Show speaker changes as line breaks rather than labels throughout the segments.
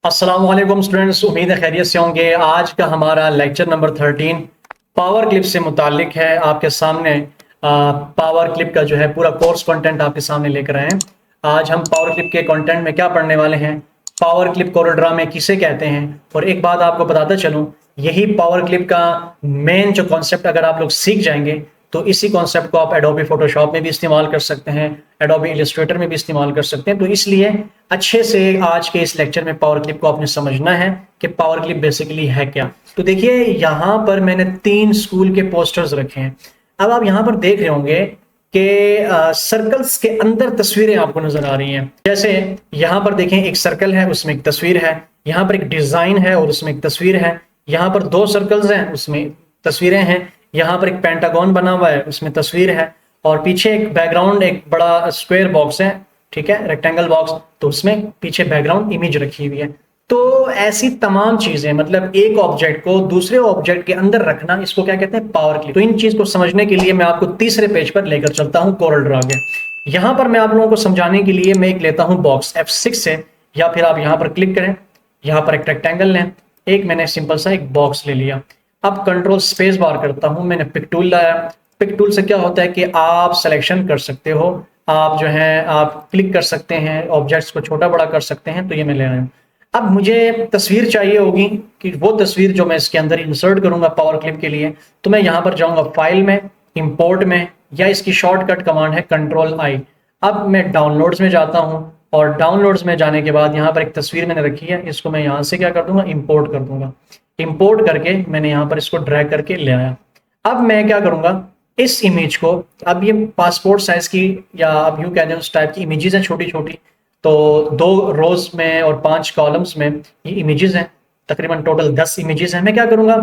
अस्सलाम वालेकुम स्टूडेंट्स, उम्मीद है खैरियत से होंगे। आज का हमारा लेक्चर नंबर 13 पावर क्लिप से मुतालिक है। आपके सामने पावर क्लिप का जो है पूरा कोर्स कंटेंट आपके सामने लेकर आए हैं। आज हम पावर क्लिप के कंटेंट में क्या पढ़ने वाले हैं, पावर क्लिप कोरोड्रा में किसे कहते हैं, और एक बात आपको बताता चलूं, यही पावर क्लिप का मेन जो कॉन्सेप्ट अगर आप लोग सीख जाएंगे तो इसी कॉन्सेप्ट को आप एडोबी फोटोशॉप में भी इस्तेमाल कर सकते हैं, एडोबी इलस्ट्रेटर में भी इस्तेमाल कर सकते हैं। तो इसलिए अच्छे से आज के इस लेक्चर में पावर क्लिप को आपने समझना है कि पावर क्लिप बेसिकली है क्या। तो देखिए, यहां पर मैंने 3 स्कूल के पोस्टर्स रखे हैं। अब आप यहां पर देख रहे होंगे कि सर्कल्स के अंदर तस्वीरें आपको नजर आ रही हैं। जैसे यहां पर देखें, एक सर्कल है, उसमें एक तस्वीर है। यहां पर एक डिजाइन है और उसमें एक तस्वीर है। यहां पर 2 सर्कल्स हैं, उसमें तस्वीरें हैं। यहाँ पर एक पेंटागन बना हुआ है, उसमें तस्वीर है। और पीछे एक बैकग्राउंड, एक बड़ा स्क्वायर बॉक्स है, ठीक है, रेक्टेंगल बॉक्स, तो उसमें पीछे बैकग्राउंड इमेज रखी हुई है। तो ऐसी तमाम चीजें, मतलब एक ऑब्जेक्ट को दूसरे ऑब्जेक्ट के अंदर रखना, इसको क्या कहते हैं, पावर क्लिप। तो इन चीज को समझने के लिए मैं आपको तीसरे पेज पर लेकर चलता हूं, कोरल ड्रा के। यहां पर मैं आप लोगों को समझाने के लिए मैं एक लेता हूं बॉक्स F6 से, या फिर आप यहां पर क्लिक करें, यहां पर एक रेक्टेंगल लें। एक मैंने सिंपल सा एक बॉक्स ले लिया। अब कंट्रोल स्पेस बार करता हूं, मैंने पिक टूल लाया। पिक टूल से क्या होता है कि आप सिलेक्शन कर सकते हो, आप जो है आप क्लिक कर सकते हैं, ऑब्जेक्ट्स को छोटा बड़ा कर सकते हैं। तो ये मैं ले आया हूं। अब मुझे तस्वीर चाहिए होगी, कि वो तस्वीर जो मैं इसके अंदर इंसर्ट करूंगा पावर क्लिप के लिए, तो मैं यहां पर जाऊंगा फाइल में, इंपोर्ट में, या इसकी शॉर्टकट कमांड है कंट्रोल आई। अब मैं डाउनलोड्स में जाता हूं, और डाउनलोड्स में जाने के बाद यहाँ पर एक तस्वीर मैंने रखी है, इसको मैं यहाँ से क्या कर दूंगा, इंपोर्ट कर दूंगा। इंपोर्ट करके मैंने यहाँ पर इसको ड्रैग करके ले आया। अब मैं क्या करूंगा, इस इमेज को, अब ये पासपोर्ट साइज की, या अब यूं कह दें उस टाइप की इमेजेस हैं, छोटी छोटी। तो 2 रोज में और 5 कॉलम्स में ये इमेजेस हैं, तकरीबन टोटल 10 इमेजेस हैं। मैं क्या करूंगा,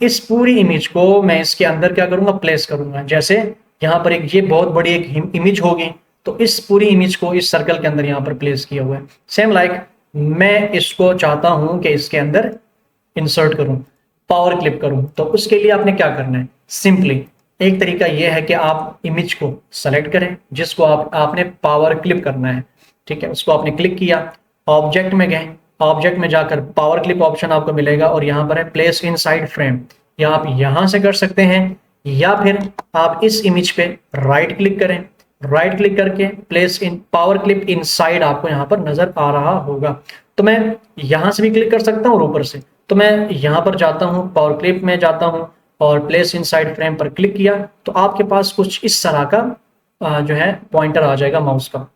इस पूरी इमेज को मैं इसके अंदर क्या करूंगा, प्लेस करूंगा। जैसे यहाँ पर एक ये बहुत बड़ी एक इमेज होगी, तो इस पूरी इमेज को इस सर्कल के अंदर यहाँ पर प्लेस किया हुआ है। सेम लाइक मैं इसको चाहता हूं कि इसके अंदर इंसर्ट करूं, पावर क्लिप करूं। तो उसके लिए आपने क्या करना है, सिंपली एक तरीका यह है कि आप इमेज को सेलेक्ट करें जिसको आपने पावर क्लिप करना है, ठीक है। उसको आपने क्लिक किया, ऑब्जेक्ट में गए, ऑब्जेक्ट में जाकर पावर क्लिप ऑप्शन आपको मिलेगा, और यहाँ पर है प्लेस इनसाइड फ्रेम। या आप यहां से कर सकते हैं, या फिर आप इस इमेज पे राइट क्लिक करें। राइट क्लिक करके place in power clip inside आपको यहाँ पर नजर आ रहा होगा। तो मैं यहां से भी क्लिक कर सकता हूँ और ऊपर से। तो मैं यहां पर जाता हूं, पावर क्लिप में जाता हूं, और प्लेस इनसाइड फ्रेम पर क्लिक किया, तो आपके पास कुछ इस तरह का जो है पॉइंटर आ जाएगा माउस का।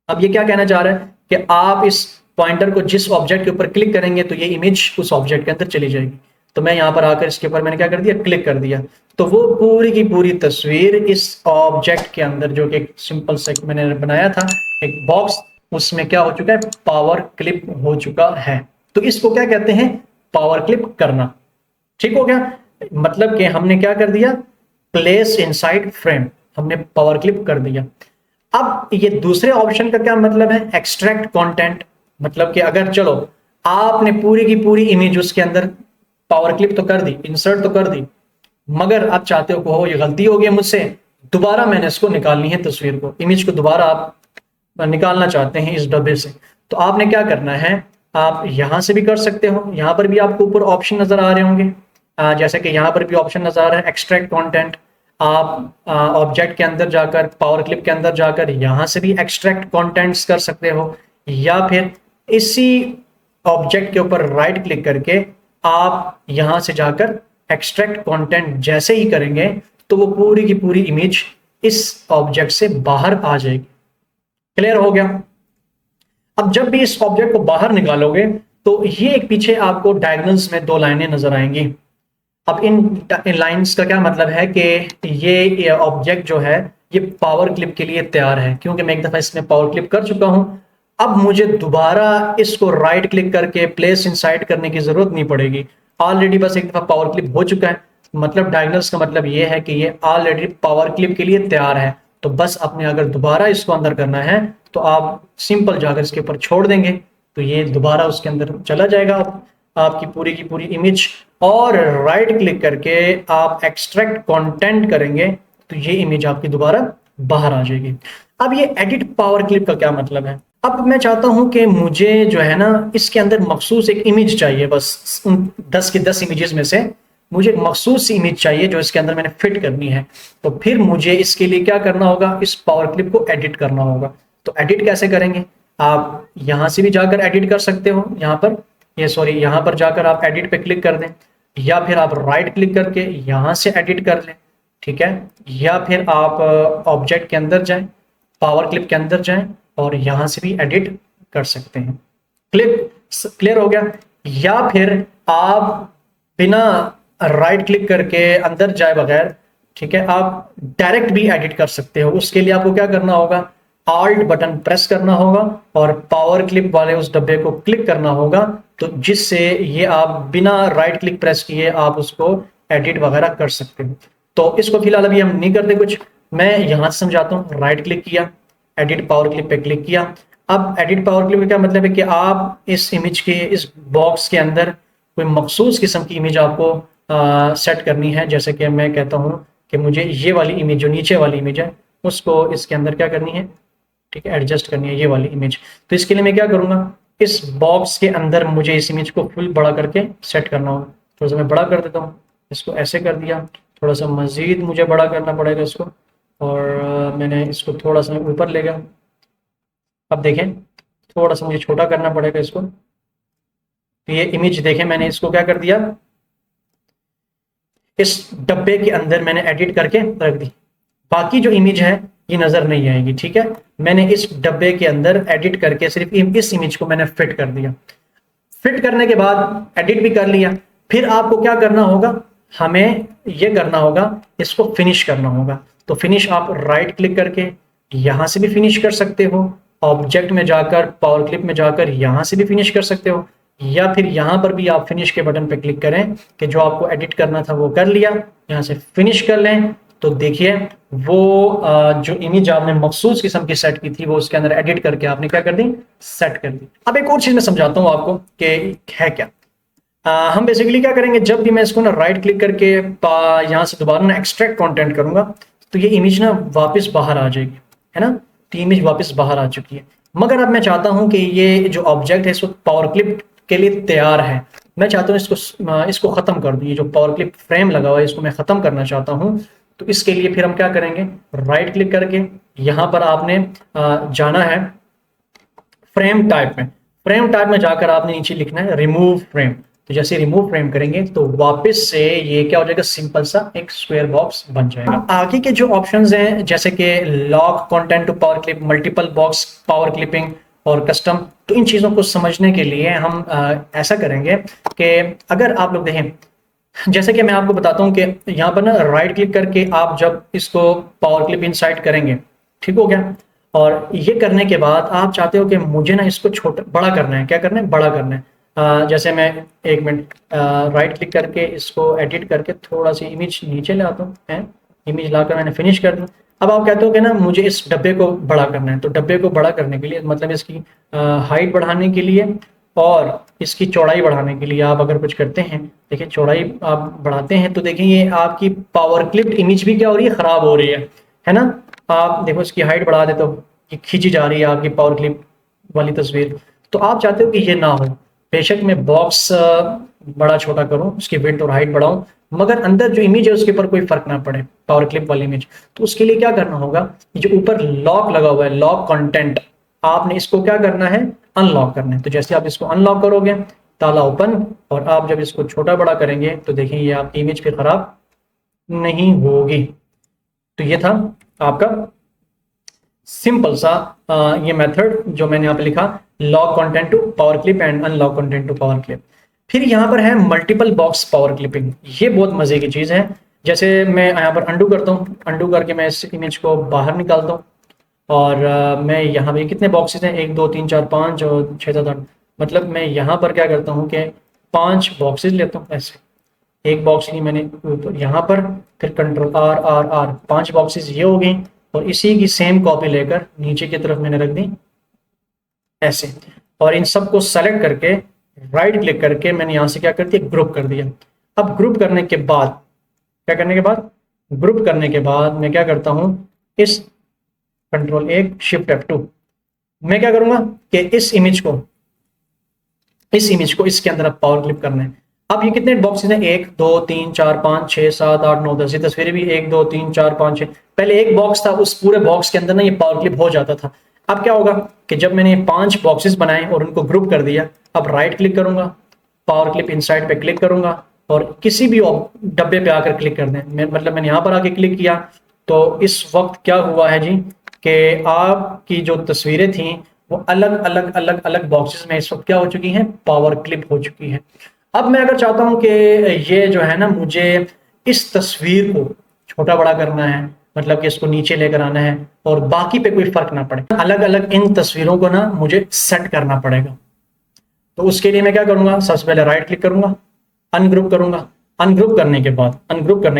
अब ये क्या कहना चाह रहा है कि आप इस पॉइंटर को जिस ऑब्जेक्ट के ऊपर क्लिक करेंगे तो ये इमेज उस ऑब्जेक्ट के अंदर चली जाएगी। तो मैं यहाँ पर आकर इसके ऊपर मैंने क्या कर दिया, क्लिक कर दिया। तो वो पूरी की पूरी तस्वीर इस ऑब्जेक्ट के अंदर, जो कि एक सिंपल से मैंने बनाया था एक बॉक्स, उसमें क्या हो चुका है, पावर क्लिप हो चुका है। तो इसको क्या कहते हैं, पावर क्लिप करना। ठीक हो गया, मतलब कि हमने क्या कर दिया, प्लेस इनसाइड फ्रेम, हमने पावर क्लिप कर दिया। अब ये दूसरे ऑप्शन का क्या मतलब है, एक्सट्रैक्ट कंटेंट। मतलब कि अगर चलो आपने पूरी की पूरी इमेज उसके अंदर पावर क्लिप तो कर दी, इंसर्ट तो कर दी, मगर आप चाहते हो कि हो ये गलती हो गई मुझसे, दोबारा मैंने इसको निकालनी है, तस्वीर को, इमेज को दोबारा आप निकालना चाहते हैं इस डब्बे से। तो आपने क्या करना है, आप यहां से भी कर सकते हो। यहां पर भी आपको ऊपर ऑप्शन नजर आ रहे होंगे, जैसे कि यहां पर भी ऑप्शन नजर आ रहा है एक्सट्रैक्ट कंटेंट। आप ऑब्जेक्ट के अंदर जाकर, पावर क्लिप के अंदर जाकर यहां से भी एक्सट्रैक्ट कंटेंट्स कर सकते हो, या फिर इसी ऑब्जेक्ट के ऊपर राइट क्लिक करके आप यहां से जाकर एक्सट्रैक्ट कंटेंट जैसे ही करेंगे तो वो पूरी की पूरी इमेज इस ऑब्जेक्ट से बाहर आ जाएगी। क्लियर हो गया। अब जब भी इस ऑब्जेक्ट को बाहर निकालोगे तो ये एक पीछे आपको डायगोनल्स में 2 लाइनें नजर आएंगी। अब इन लाइंस का क्या मतलब है कि ये ऑब्जेक्ट जो है ये पावर क्लिप के लिए तैयार है, क्योंकि मैं एक दफा इसमें पावर क्लिप कर चुका हूं। अब मुझे दोबारा इसको राइट क्लिक करके प्लेस इनसाइड करने की जरूरत नहीं पड़ेगी, ऑलरेडी बस एक दफा पावर क्लिप हो चुका है। मतलब डायगोनल्स का मतलब ये है कि ये ऑलरेडी पावर क्लिप के लिए तैयार है। तो बस आपने अगर दोबारा इसको अंदर करना है तो आप सिंपल जाकर इसके ऊपर छोड़ देंगे, तो ये दोबारा उसके अंदर चला जाएगा आपकी पूरी की पूरी इमेज। और राइट क्लिक करके आप एक्सट्रैक्ट कंटेंट करेंगे तो ये इमेज आपकी दोबारा बाहर आ जाएगी। अब ये एडिट पावर क्लिप का क्या मतलब है, अब मैं चाहता हूं कि मुझे जो है ना इसके अंदर मखसूस एक इमेज चाहिए, बस उन 10 की 10 इमेजेस में से मुझे एक मखसूस इमेज चाहिए जो इसके अंदर मैंने फिट करनी है। तो फिर मुझे इसके लिए क्या करना होगा, इस पावर क्लिप को एडिट करना होगा। तो एडिट कैसे करेंगे, आप यहां से भी जाकर एडिट कर सकते हो, यहाँ पर यहाँ पर जाकर आप एडिट पे क्लिक कर दें, या फिर आप राइट क्लिक करके यहां से एडिट कर लें, ठीक है। या फिर आप ऑब्जेक्ट के अंदर जाएं, पावर क्लिप के अंदर जाएं और यहां से भी एडिट कर सकते हैं। क्लियर हो गया। या फिर आप बिना राइट क्लिक करके अंदर जाए बगैर, ठीक है, आप डायरेक्ट भी एडिट कर सकते हो। उसके लिए आपको क्या करना होगा, आल्ट बटन प्रेस करना होगा और पावर क्लिप वाले उस डब्बे को क्लिक करना होगा, तो जिससे ये आप बिना राइट क्लिक प्रेस किए आप उसको एडिट वगैरह कर सकते हो। तो इसको फिलहाल अभी हम नहीं करते कुछ, मैं यहां से समझाता हूँ। राइट क्लिक किया, एडिट पावर क्लिप पे क्लिक किया। अब एडिट पावर क्लिप का क्या मतलब है कि आप इस इमेज के इस बॉक्स के अंदर कोई मखसूस किस्म की इमेज आपको सेट करनी है। जैसे कि मैं कहता हूँ कि मुझे ये वाली इमेज, जो नीचे वाली इमेज है, उसको इसके अंदर क्या करनी है, ठीक है, एडजस्ट करनी है ये वाली इमेज। तो इसके लिए मैं क्या करूंगा, इस बॉक्स के अंदर मुझे इस इमेज को फुल बड़ा करके सेट करना होगा। थोड़ा सा मैं बड़ा कर देता हूँ, इसको ऐसे कर दिया। थोड़ा सा मजीद मुझे बड़ा करना पड़ेगा इसको, और मैंने इसको थोड़ा सा ऊपर ले गया। अब देखें, थोड़ा सा मुझे छोटा करना पड़ेगा इसको। तो ये इमेज देखें, मैंने इसको क्या कर दिया, इस डब्बे के अंदर मैंने एडिट करके रख दी। बाकी जो इमेज है ये नजर नहीं आएगी, ठीक है। मैंने इस डब्बे के अंदर एडिट करके सिर्फ इस इमेज को मैंने फिट कर दिया। फिट करने के बाद एडिट भी कर लिया। फिर आपको क्या करना होगा, हमें ये करना होगा, इसको फिनिश करना होगा। तो फिनिश आप राइट क्लिक करके यहां से भी फिनिश कर सकते हो, ऑब्जेक्ट में जाकर पावर क्लिप में जाकर यहां से भी फिनिश कर सकते हो, या फिर यहां पर भी आप फिनिश के बटन पे क्लिक करें कि जो आपको एडिट करना था वो कर लिया, यहां से फिनिश कर लें। तो देखिए वो जो इमेज आपने मखसूस किस्म की सेट की थी वो उसके अंदर एडिट करके आपने क्या कर दी, सेट कर दी। अब एक और चीज मैं समझाता हूं आपको कि है क्या। हम बेसिकली क्या करेंगे, जब भी मैं इसको ना राइट क्लिक करके यहां से दोबारा ना एक्सट्रैक्ट कंटेंट करूंगा, तो ये इमेज ना वापस बाहर आ जाएगी, है ना। तो इमेज वापस बाहर आ चुकी है। मगर अब मैं चाहता हूं कि ये जो ऑब्जेक्ट है इसको पावर क्लिप के लिए तैयार है। मैं चाहता हूं इसको खत्म कर दूं, ये जो पावर क्लिप फ्रेम लगा हुआ है इसको मैं खत्म करना चाहता हूं। तो इसके लिए फिर हम क्या करेंगे, राइट क्लिक करके यहां पर आपने जाना है फ्रेम टाइप में। फ्रेम टाइप में जाकर आपने नीचे लिखना है रिमूव फ्रेम। तो जैसे रिमूव फ्रेम करेंगे तो वापस से ये क्या हो जाएगा, सिंपल सा एक स्क्वायर बॉक्स बन जाएगा। आगे के जो ऑप्शंस हैं जैसे कि lock content to power clip, multiple box power clipping और कस्टम, तो इन चीजों को समझने के लिए हम ऐसा करेंगे कि अगर आप लोग देखें, जैसे कि मैं आपको बताता हूं कि यहाँ पर ना राइट क्लिक करके आप जब इसको पावर क्लिप इनसाइड करेंगे, ठीक हो गया। और ये करने के बाद आप चाहते हो कि मुझे ना इसको छोटा बड़ा करना है, क्या करना है, बड़ा करना है। जैसे मैं एक मिनट राइट क्लिक करके इसको एडिट करके थोड़ा सी इमेज नीचे ले आता हूँ, इमेज लाकर मैंने फिनिश कर दी। अब आप कहते हो कि ना मुझे इस डब्बे को बड़ा करना है, तो डब्बे को बड़ा करने के लिए मतलब इसकी हाइट बढ़ाने के लिए और इसकी चौड़ाई बढ़ाने के लिए आप अगर कुछ करते हैं, देखिए चौड़ाई आप बढ़ाते हैं तो देखिए ये आपकी पावर क्लिप इमेज भी क्या हो रही है, खराब हो रही है ना। आप देखो इसकी हाइट बढ़ा दे तो ये खींची जा रही है आपकी पावर क्लिप वाली तस्वीर। तो आप चाहते हो कि ये ना हो, बेशक मैं बॉक्स बड़ा छोटा करूं, उसकी विड्थ और हाइट बढ़ाऊं, मगर अंदर जो इमेज है उसके ऊपर कोई फर्क ना पड़े, पावर क्लिप वाली इमेज। तो उसके लिए क्या करना होगा, ये जो ऊपर लॉक लगा हुआ है, लॉक कंटेंट, आपने इसको क्या करना है, अनलॉक करना है। तो जैसे आप इसको अनलॉक करोगे, ताला ओपन, और आप जब इसको छोटा बड़ा करेंगे तो देखिए ये आपकी इमेज फिर खराब नहीं होगी। तो ये था आपका सिंपल सा ये मेथड जो मैंने यहाँ पे लिखा, lock content to power clip and unlock content to power clip. फिर यहाँ पर है मल्टीपल बॉक्स पावर क्लिपिंग। ये बहुत मजे की चीज है। जैसे मैं यहाँ पर अंडू करता हूँ, अंडू करके मैं इस इमेज को बाहर निकालता हूँ, और मैं यहाँ पे कितने बॉक्सेस हैं, 1 2 3 4 5 और 6 7 8, मतलब मैं यहाँ पर क्या करता हूँ कि 5 बॉक्सेस लेता हूँ ऐसे। एक बॉक्स ही मैंने ऊपर यहाँ पर, फिर control R R R, 5 boxes ये हो गई, और इसी की सेम कॉपी लेकर नीचे की तरफ मैंने रख दी ऐसे। और इन सबको सेलेक्ट करके राइट क्लिक करके मैंने यहाँ से क्या कर दिया, ग्रुप कर दिया। अब ग्रुप करने के बाद क्या करने के बाद, ग्रुप करने के बाद मैं क्या करता हूँ, इस कंट्रोल 1 शिफ्ट F2 मैं क्या करूंगा कि इस इमेज को इसके अंदर अब पावर क्लिप करना है। अब ये कितने बॉक्सेस हैं, 1 2 3 4 5 6 7 8 9 10, ये तस्वीरें भी 1 2 3 4 5 6। पहले एक बॉक्स था, उस पूरे बॉक्स के अंदर ना ये पावर क्लिप हो जाता था। अब क्या होगा कि जब मैंने 5 बॉक्सेस बनाए और उनको ग्रुप कर दिया, अब राइट क्लिक करूंगा, पावर क्लिप इनसाइड पे क्लिक करूंगा और किसी भी डब्बे पे आकर क्लिक कर दें। मतलब मैंने यहाँ पर आके क्लिक किया तो इस वक्त क्या हुआ है जी कि आपकी जो तस्वीरें थी वो अलग अलग अलग अलग बॉक्सेस में इस वक्त क्या हो चुकी हैं, पावर क्लिप हो चुकी है। अब मैं अगर चाहता हूं कि ये जो है ना, मुझे इस तस्वीर को छोटा बड़ा करना है, मतलब कि इसको नीचे लेकर आना है और बाकी पे कोई फर्क ना पड़े, अलग अलग इन तस्वीरों को ना मुझे सेट करना पड़ेगा। तो उसके लिए मैं क्या करूंगा, सबसे पहले राइट क्लिक करूंगा, अनग्रुप करूंगा। अनग्रुप करने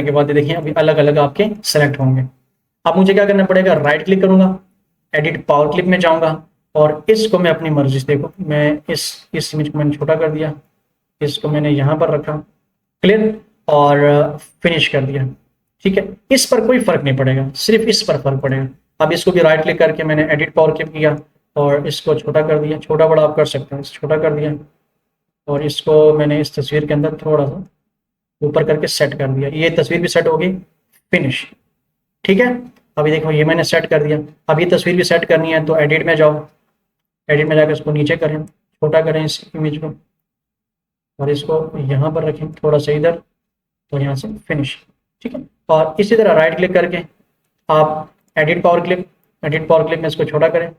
के बाद देखिए अभी अलग अलग आपके सेलेक्ट होंगे। अब मुझे क्या करना पड़ेगा, राइट क्लिक करूंगा, एडिट पावर क्लिप में जाऊंगा और इसको मैं अपनी मर्जी से, देखो मैं इस इमेज को मैंने छोटा कर दिया, इसको मैंने यहां पर रखा, क्लियर, और फिनिश कर दिया। ठीक है, इस पर कोई फर्क नहीं पड़ेगा, सिर्फ इस पर फर्क पड़ेगा। अब इसको भी राइट क्लिक करके मैंने एडिट पावर क्लिप किया और इसको छोटा कर दिया, छोटा बड़ा आप कर सकते हैं, छोटा कर दिया और इसको मैंने इस तस्वीर के अंदर थोड़ा सा ऊपर करके सेट कर दिया, ये तस्वीर भी सेट होगी, फिनिश। ठीक है, अभी देखो ये मैंने सेट कर दिया। अब ये तस्वीर भी सेट करनी है तो एडिट में जाओ, एडिट में जाकर इसको नीचे करें, छोटा करें इस इमेज को और इसको यहाँ पर रखें थोड़ा सा इधर, तो यहाँ से फिनिश। ठीक है, और इसी तरह राइट क्लिक करके आप एडिट पावर क्लिप में इसको छोटा करें,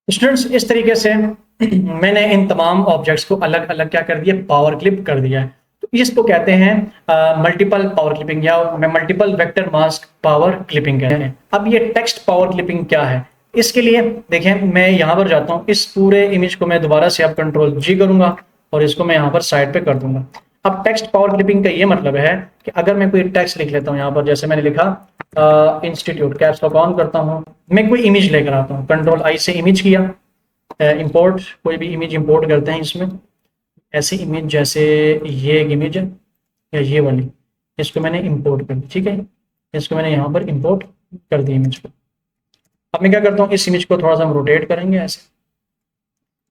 स्टूडेंट्स इस तरीके से मैंने इन तमाम ऑब्जेक्ट्स को अलग अलग क्या कर दिया, पावर क्लिप कर दिया है। तो इसको कहते हैं मल्टीपल पावर क्लिपिंग या multiple vector mask power clipping कहते हैं। अब ये टेक्स्ट पावर क्लिपिंग क्या है, इसके लिए देखें मैं यहाँ पर जाता हूँ, इस पूरे इमेज को मैं दोबारा से अब कंट्रोल जी करूंगा और इसको मैं यहाँ पर साइड पे कर दूंगा। अब टेक्स्ट पावर क्लिपिंग का ये मतलब है कि अगर मैं कोई टेक्स्ट लिख लेता हूँ यहाँ पर, जैसे मैंने लिखा इंस्टीट्यूट, कैप्स लॉक ऑन करता हूँ, मैं कोई इमेज लेकर आता हूँ, कंट्रोल आई से इमेज किया, इंपोर्ट, कोई भी इमेज इंपोर्ट करते हैं इसमें, ऐसी इमेज जैसे ये एक इमेज है या ये वाली, इसको मैंने इंपोर्ट कर दी। ठीक है, इसको मैंने यहाँ पर इंपोर्ट कर दी इमेज को। अब मैं क्या करता हूँ, इस इमेज को थोड़ा सा हम रोटेट करेंगे ऐसे।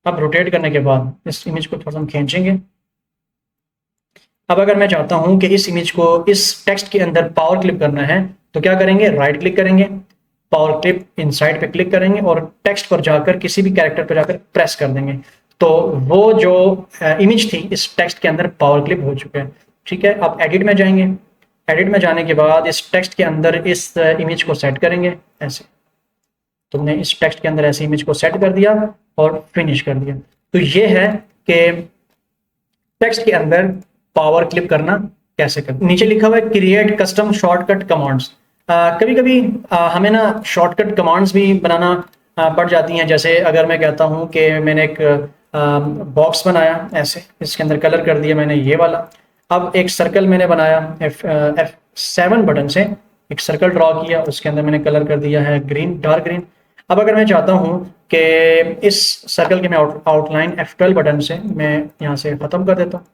अब रोटेट करने के बाद इस इमेज को थोड़ा सा हम खींचेंगे। अब अगर मैं चाहता हूं कि इस इमेज को इस टेक्स्ट के अंदर पावर क्लिप करना है तो क्या करेंगे, राइट क्लिक करेंगे, पावर क्लिप इनसाइड पे क्लिक करेंगे और टेक्स्ट पर जाकर किसी भी कैरेक्टर पर जाकर प्रेस कर देंगे, तो वो जो इमेज थी इस टेक्स्ट के अंदर पावर क्लिप हो चुका है। ठीक है, अब एडिट में जाएंगे, एडिट में जाने के बाद इस टेक्स्ट के अंदर इस इमेज को सेट करेंगे ऐसे। तुमने इस टेक्स्ट के अंदर ऐसे इमेज को सेट कर दिया और फिनिश कर दिया। तो ये है कि टेक्स्ट के अंदर पावर क्लिप करना कैसे करना। नीचे लिखा हुआ है क्रिएट कस्टम शॉर्टकट कमांड्स। कभी कभी हमें ना शॉर्टकट कमांड्स भी बनाना पड़ जाती हैं। जैसे अगर मैं कहता हूं कि मैंने एक बॉक्स बनाया ऐसे, इसके अंदर कलर कर दिया मैंने ये वाला, अब एक सर्कल मैंने बनाया F7 बटन से एक सर्कल ड्रॉ किया, उसके अंदर मैंने कलर कर दिया है ग्रीन, डार्क ग्रीन। अब अगर मैं चाहता हूं कि इस सर्कल के मैं आउटलाइन F12 बटन से मैं यहाँ से खत्म कर देता हूँ।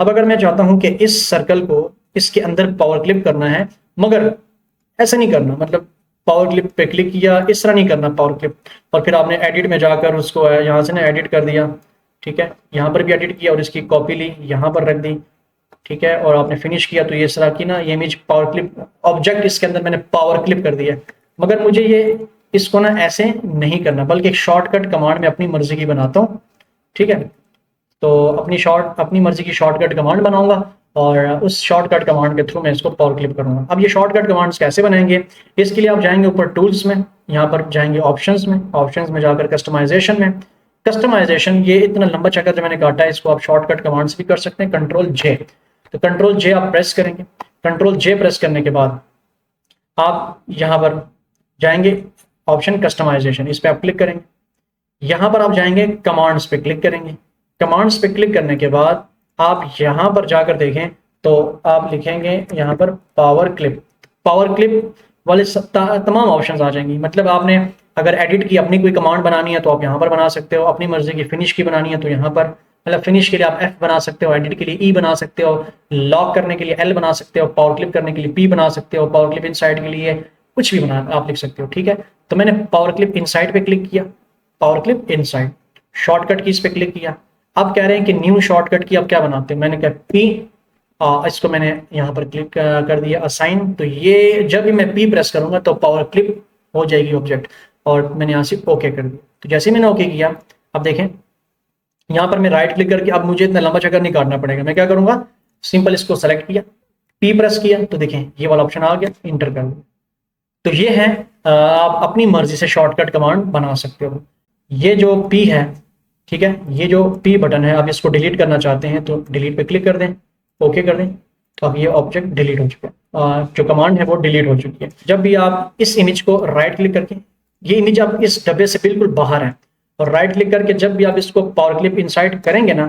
अब अगर मैं चाहता हूं कि इस सर्कल को इसके अंदर पावर क्लिप करना है, मगर ऐसा नहीं करना, मतलब पावर क्लिप पे क्लिक किया, इस तरह नहीं करना पावर क्लिप, और फिर आपने एडिट में जाकर उसको यहाँ से ना एडिट कर दिया। ठीक है, यहाँ पर भी एडिट किया और इसकी कॉपी ली, यहाँ पर रख दी। ठीक है, और आपने फिनिश किया तो ये इस तरह की ना ये इमेज पावर क्लिप ऑब्जेक्ट इसके अंदर मैंने पावर क्लिप कर दिया। मगर मुझे ये इसको ना ऐसे नहीं करना, बल्कि एक शॉर्टकट कमांड में अपनी मर्जी की बनाता हूँ। ठीक है, तो अपनी मर्जी की शॉर्टकट कमांड बनाऊंगा और उस शॉर्टकट कमांड के थ्रू मैं इसको पावर क्लिप करूंगा। अब ये शॉर्टकट कमांड्स कैसे बनाएंगे, इसके लिए आप जाएंगे ऊपर टूल्स में, यहाँ पर जाएंगे ऑप्शंस में जाकर कस्टमाइजेशन में। कस्टमाइजेशन ये इतना लंबा चक्कर जो मैंने काटा है, इसको आप शॉर्टकट कमांड्स भी कर सकते हैं, कंट्रोल जे। तो कंट्रोल जे आप प्रेस करेंगे, कंट्रोल जे प्रेस करने के बाद आप यहाँ पर जाएंगे ऑप्शन कस्टमाइजेशन, इस पर आप क्लिक करेंगे। यहाँ पर आप जाएंगे कमांड्स पे क्लिक करेंगे, कमांड्स पे क्लिक करने के बाद आप यहाँ पर जाकर देखें तो आप लिखेंगे यहाँ पर पावर क्लिप। पावर क्लिप वाले तमाम ऑप्शंस आ जाएंगी। मतलब आपने अगर एडिट की अपनी कोई कमांड बनानी है तो आप यहाँ पर बना सकते हो, अपनी मर्जी की फिनिश की बनानी है तो यहाँ पर, मतलब फिनिश के लिए आप F बना सकते हो, एडिट के लिए E बना सकते हो, लॉक करने के लिए L बना सकते हो, पावर क्लिप करने के लिए P बना सकते हो, पावर क्लिप इनसाइड के लिए कुछ भी बना आप लिख सकते हो। ठीक है, तो मैंने पावर क्लिप इनसाइड पे क्लिक किया, पावर क्लिप इनसाइड, शॉर्टकट की इस पे क्लिक किया। अब कह रहे हैं कि न्यू शॉर्टकट की अब क्या बनाते हैं, मैंने कहा P, इसको मैंने यहाँ पर क्लिक कर दिया असाइन। तो ये जब भी मैं P प्रेस करूंगा तो पावर क्लिप हो जाएगी ऑब्जेक्ट, और मैंने यहाँ से ओके कर दिया। तो जैसे मैंने ओके किया, अब देखें यहाँ पर मैं राइट क्लिक करके, अब मुझे इतना लंबा चक्कर नहीं काटना पड़ेगा। मैं क्या करूंगा, सिंपल इसको सेलेक्ट किया, P प्रेस किया, तो देखें ये वाला ऑप्शन आ गया, इंटर कर दिया। तो ये है, आप अपनी मर्जी से शॉर्टकट कमांड बना सकते हो। ये जो P है, ठीक है, ये जो P बटन है, आप इसको डिलीट करना चाहते हैं तो डिलीट पे क्लिक कर दें, ओके कर दें, तो अब ये ऑब्जेक्ट डिलीट हो चुका है, जो कमांड है वो डिलीट हो चुकी है। जब भी आप इस इमेज को राइट क्लिक करके, ये इमेज आप इस डब्बे से बिल्कुल बाहर है, और राइट क्लिक करके जब भी आप इसको पावर क्लिप इनसाइड करेंगे ना,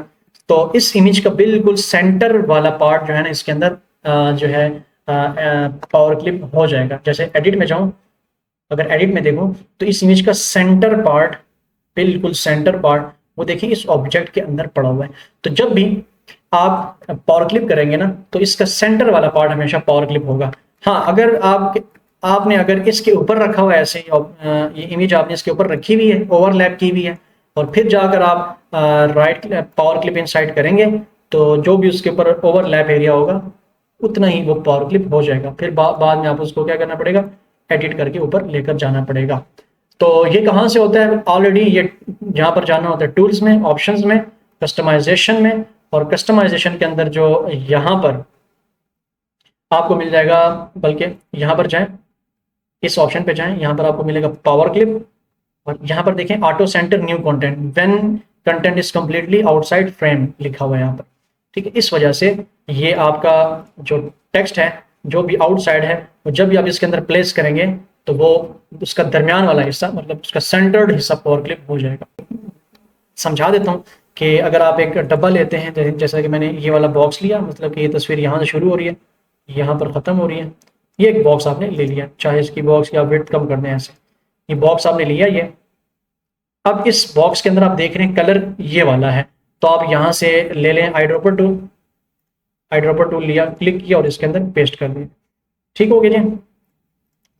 तो इस इमेज का बिल्कुल सेंटर वाला पार्ट जो है ना, इसके अंदर जो है पावर क्लिप हो जाएगा। जैसे एडिट में जाऊं, अगर एडिट में देखूं तो इस इमेज का सेंटर पार्ट, बिल्कुल सेंटर पार्ट, वो देखिए इस ऑब्जेक्ट के अंदर पड़ा हुआ है। तो जब भी आप पावर क्लिप करेंगे ना, तो इसका सेंटर वाला पार्ट हमेशा पावर क्लिप होगा। हाँ, अगर आपने अगर इसके ऊपर रखा हुआ है ऐसे, ये इमेज आपने इसके ऊपर रखी हुई है, ओवरलैप की हुई है, और फिर जाकर आप राइट पावर क्लिप इनसाइड करेंगे, तो जो भी उसके ऊपर ओवरलैप एरिया होगा उतना ही वो पावर क्लिप हो जाएगा। फिर बाद में आप उसको क्या करना पड़ेगा, एडिट करके ऊपर लेकर जाना पड़ेगा। तो ये कहाँ से होता है, ऑलरेडी ये यहाँ पर जाना होता है टूल्स में, ऑप्शंस में, कस्टमाइजेशन में, और कस्टमाइजेशन के अंदर जो यहाँ पर आपको मिल जाएगा, बल्कि यहाँ पर जाएं, इस ऑप्शन पे जाएं, यहाँ पर आपको मिलेगा पावर क्लिप, और यहाँ पर देखें auto centre new content when content is completely outside frame लिखा हुआ है यहाँ पर। ठीक है, इस वजह से ये आपका जो टेक्स्ट है जो भी आउटसाइड है, वो जब भी आप इसके अंदर प्लेस करेंगे तो वो उसका दरमियान वाला हिस्सा, मतलब उसका सेंटर्ड हिस्सा पावर क्लिप हो जाएगा। समझा देता हूँ कि अगर आप एक डब्बा लेते हैं, तो जैसा कि मैंने ये वाला बॉक्स लिया, मतलब कि ये तस्वीर यहाँ से शुरू हो रही है, यहाँ पर ख़त्म हो रही है, ये एक बॉक्स आपने ले लिया, चाहे इसकी बॉक्स की आप विड्थ कम कर दें ऐसे, ये बॉक्स आपने लिया ये। अब इस बॉक्स के अंदर आप देख रहे हैं कलर ये वाला है, तो आप यहाँ से ले लें eye dropper tool, eye dropper tool लिया, क्लिक किया और इसके अंदर पेस्ट कर दिया। ठीक हो गया जी।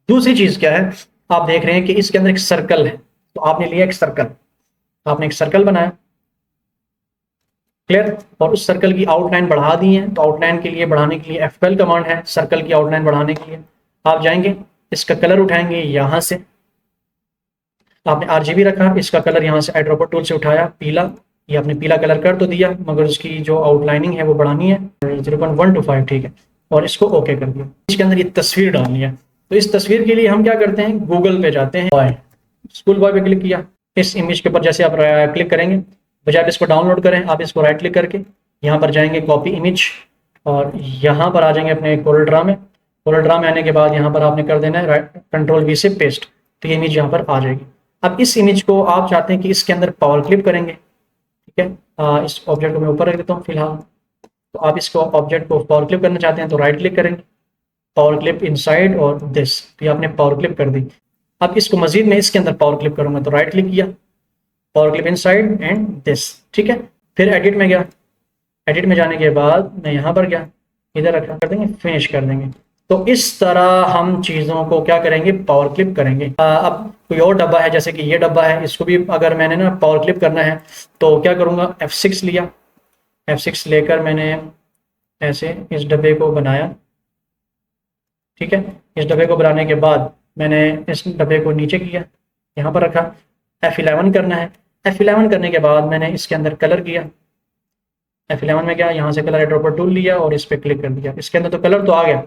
दूसरी चीज़ क्या है, आप देख रहे हैं कि इसके अंदर एक सर्कल है, तो आपने लिया एक सर्कल, आपने एक सर्कल बनाया, क्लियर, और उस सर्कल की आउटलाइन बढ़ा दी है। तो आउटलाइन के लिए बढ़ाने के लिए F12 कमांड है, सर्कल की आउटलाइन बढ़ाने के लिए आप जाएंगे, इसका कलर उठाएंगे यहाँ से, आपने RGB रखा, इसका कलर यहाँ से आई ड्रॉपर टूल से उठाया पीला, ये आपने पीला कलर कर तो दिया, मगर उसकी जो आउटलाइनिंग है वो बढ़ानी है 0.125, ठीक है, और इसको ओके कर दिया। इसके अंदर ये तस्वीर डालनी है, तो इस तस्वीर के लिए हम क्या करते हैं, गूगल पे जाते हैं, बॉय, स्कूल बॉय पे क्लिक किया, इस इमेज के ऊपर जैसे आप क्लिक करेंगे, बजाय इसको डाउनलोड करें, आप इसको राइट क्लिक करके यहाँ पर जाएंगे कॉपी इमेज, और यहाँ पर आ जाएंगे अपने कोरल ड्रा में, कोरल ड्रा में आने के बाद यहाँ पर आपने कर देना है कंट्रोल V से पेस्ट, तो ये इमेज यहाँ पर आ जाएगी। अब इस इमेज को आप चाहते हैं कि इसके अंदर पावर क्लिप करेंगे, ठीक है, इस ऑब्जेक्ट को मैं ऊपर रख देता हूँ फिलहाल। तो आप इसको ऑब्जेक्ट को पावर क्लिप करना चाहते हैं तो राइट क्लिक करेंगे, पावर क्लिप इनसाइड और दिस, तो ये आपने पावर क्लिप कर दी। अब इसको मजीद मैं इसके अंदर पावर क्लिप करूंगा, तो राइट क्लिक किया, power clip inside and this, ठीक है। फिर एडिट में गया, एडिट में जाने के बाद मैं यहाँ पर गया, इधर रखा, कर देंगे फिनिश कर देंगे। तो इस तरह हम चीज़ों को क्या करेंगे, पावर क्लिप करेंगे। अब कोई और डब्बा है, जैसे कि ये डब्बा है, इसको भी अगर मैंने ना पावर क्लिप करना है तो क्या करूँगा, F6 लिया, F6 लेकर मैंने ऐसे इस डब्बे को बनाया, ठीक है। इस डब्बे को बनाने के बाद मैंने इस डब्बे को नीचे किया, यहाँ पर रखा, F11 करना है। F11 करने के बाद मैंने इसके अंदर कलर किया, F11 में क्या, यहाँ से कलर ड्रॉपर टूल लिया और इस पर क्लिक कर दिया, इसके अंदर तो कलर तो आ गया।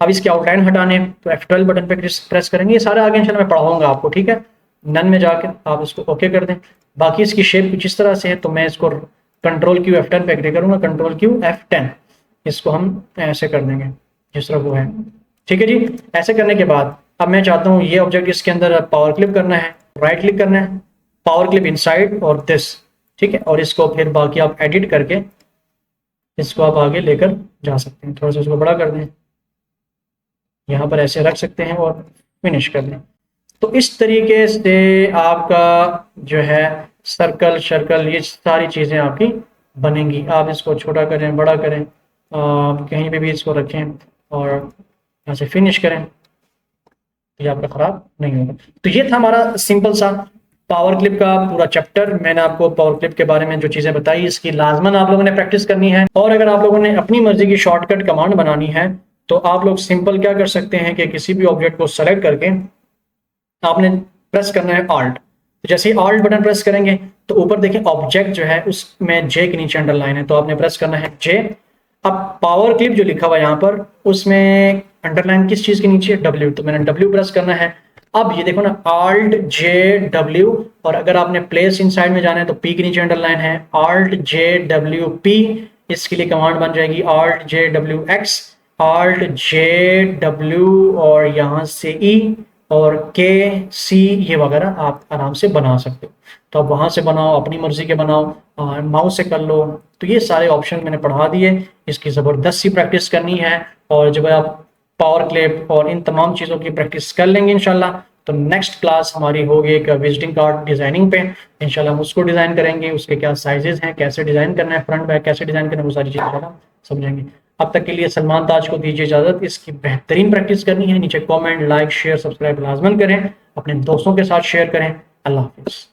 अब इसकी आउटलाइन हटाने तो F12 बटन पे प्रेस करेंगे, ये सारे आगे इंशाल्लाह मैं पढ़ाऊंगा आपको, ठीक है। नन में जाकर आप इसको ओके कर दें। बाकी इसकी शेप कुछ इस तरह से है, तो मैं इसको कंट्रोल Q F10 पे एग्री करूँगा, कंट्रोल Q F10, इसको हम ऐसे कर देंगे जिस तरह वो है, ठीक है जी। ऐसे करने के बाद अब मैं चाहता हूँ ये ऑब्जेक्ट इसके अंदर पावर क्लिप करना है, राइट क्लिक करना है, पावर क्लिप इनसाइड और दिस, ठीक है, और इसको फिर बाकी आप एडिट करके इसको आप आगे लेकर जा सकते हैं। थोड़ा सा इसको बड़ा कर दें, यहाँ पर ऐसे रख सकते हैं और फिनिश कर दें। तो इस तरीके से आपका जो है सर्कल शर्कल ये सारी चीज़ें आपकी बनेंगी। आप इसको छोटा करें, बड़ा करें, कहीं पे भी इसको रखें और यहाँ से फिनिश करें, ये आपका खराब नहीं होगा। तो ये था हमारा सिंपल सा पावर क्लिप का पूरा चैप्टर। मैंने आपको पावर क्लिप के बारे में जो चीजें बताई इसकी लाजमन आप लोगों ने प्रैक्टिस करनी है। और अगर आप लोगों ने अपनी मर्जी की शॉर्टकट कमांड बनानी है तो आप लोग सिंपल क्या कर सकते हैं कि किसी भी ऑब्जेक्ट को सेलेक्ट करके आपने प्रेस करना है ऑल्ट। तो जैसे ही ऑल्ट बटन प्रेस करेंगे तो ऊपर देखिए ऑब्जेक्ट जो है उसमें जे के नीचे अंडरलाइन है, तो आपने प्रेस करना है जे। अब पावर क्लिप जो लिखा हुआ है यहाँ पर उसमें अंडरलाइन किस चीज के नीचे, डब्ल्यू, तो मैंने डब्ल्यू प्रेस करना है। अब ये देखो ना ऑल्ट जे डब्ल्यू, और अगर आपने प्लेस इनसाइड में जाना है तो पी के नीचे अंडरलाइन है ऑल्ट जे डब्ल्यू पी। इसके लिए कमांड बन जाएगी alt J W x, alt J W और यहाँ से ई और के सी, ये वगैरह आप आराम से बना सकते हो। तो आप वहां से बनाओ, अपनी मर्जी के बनाओ, माउस से कर लो। तो ये सारे ऑप्शन मैंने पढ़ा दिए, इसकी ज़बरदस्त सी प्रैक्टिस करनी है। और जब आप पावर क्लिप और इन तमाम चीज़ों की प्रैक्टिस कर लेंगे इंशाल्लाह, तो नेक्स्ट क्लास हमारी होगी एक विजिटिंग कार्ड डिज़ाइनिंग पे। इंशाल्लाह हम उसको डिज़ाइन करेंगे, उसके क्या साइजेस हैं, कैसे डिज़ाइन करना है, फ्रंट बैक कैसे डिज़ाइन करना है, वो सारी चीज़ें समझेंगे। अब तक के लिए सलमान ताज को दीजिए इजाज़त। इसकी बेहतरीन प्रैक्टिस करनी है, नीचे कमेंट, लाइक, शेयर, सब्सक्राइब लाजमन करें, अपने दोस्तों के साथ शेयर करें। अल्लाह हाफिज़।